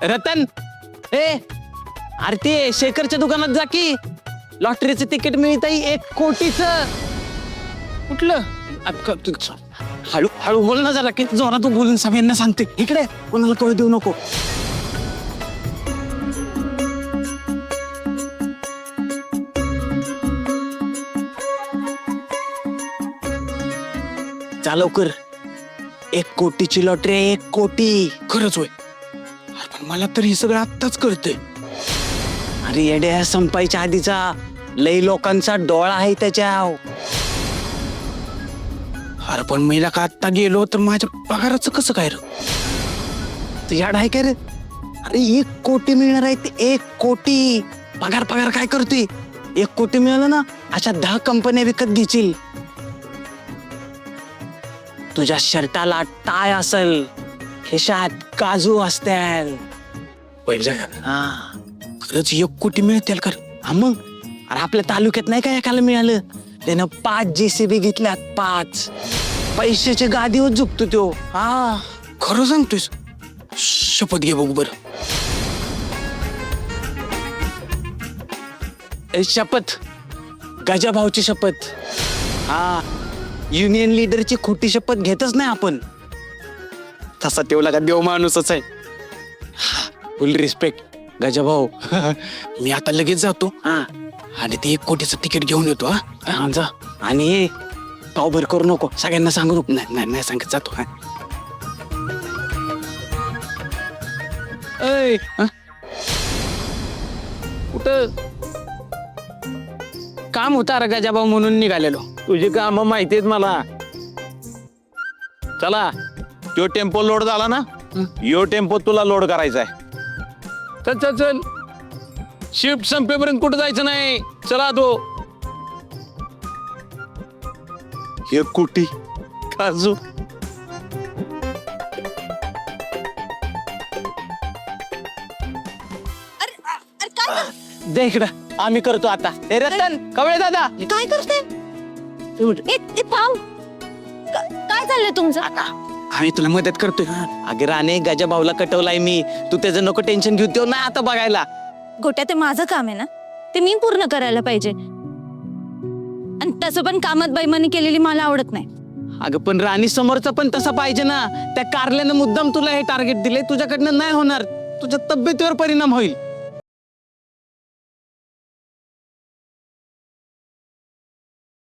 रतन ए अरे ते शेखरच्या दुकानात जा की लॉटरीचं तिकीट मिळत 1 कोटीचं. कुठलं हळू हळू बोल ना जरा की जोरात बोलून सगळ्यांना सांगते. इकडे कोणाला कळू देऊ नको. जा लवकर. 1 कोटीची लॉटरी आहे. 1 कोटी. खरंच होय. पण मला तर हे सगळं आत्ताच कळतंय. अरे येड्या संपायच्या आधीचा लई लोकांचा डोळा आहे त्याच्यावर. अरे पण मी का आत्ता गेलो तर माझ्या पगाराचं कसं काय रे? तू याड आहे का रे? अरे 1 कोटी मिळणार आहे ते. 1 कोटी. पगार पगार काय करते? 1 कोटी मिळालं ना अशा 10 कंपन्या विकत घेशील. तुझ्या शर्टाला टाय असेल, खिशात काजू असतील. पहिला हा खरंच 1 कोटी मिळतील का? हा मग. अरे आपल्या तालुक्यात नाही का एकाला मिळालं? त्यानं 5 JCB घेतल्यात. 5 पैशाच्या गादीवर झुकतो तो. हा खरं सांगतोयस? शपथ घे बघू बरं. शपथ. गजाभाऊची शपथ. हा युनियन लीडरची खोटी शपथ घेतच नाही आपण. तसा तेवढा का देव माणूसच आहे. फुल रिस्पेक्ट गजाभाऊ. मी आता लगेच जातो हा आणि ते 1 कोटीचं तिकीट घेऊन येतो. हा जा. आणि पावभर करू नको. सगळ्यांना सांगू नको. नाही सांगत जातो. ऐ, हा? कुठं काम होता रे गजाभाऊ म्हणून निघालेलो. तुझी काम माहिती आहेत मला. चला तो टेम्पो लोड झाला ना, यो टेम्पो तुला लोड करायचा आहे. चल चल चल. शिफ्ट संपेपर्यंत कुठं जायचं नाही. चला तो 1 कोटी काजू. दे इकडं. आम्ही करतो आता. ए रतन कवळे दादा काय करते? काय चाललंय तुमचं? आम्ही तुला मदत करतोय. अगे राणे गजाभाऊला कटवलाय मी. तू त्याचं नको टेन्शन घेऊ. तो नाही आता बघायला. गोट्या ते माझं काम आहे ना, ते मी पूर्ण करायला पाहिजे. आणि तसं पण कामात बैमानी केलेली मला आवडत नाही. अगं पण राणी समोरचा पण तसा पाहिजे ना. त्या कारल्यानं मुद्दाम तुला हे टार्गेट दिले. तुझ्याकडनं नाही होणार. तुझ्या तब्येतीवर परिणाम होईल.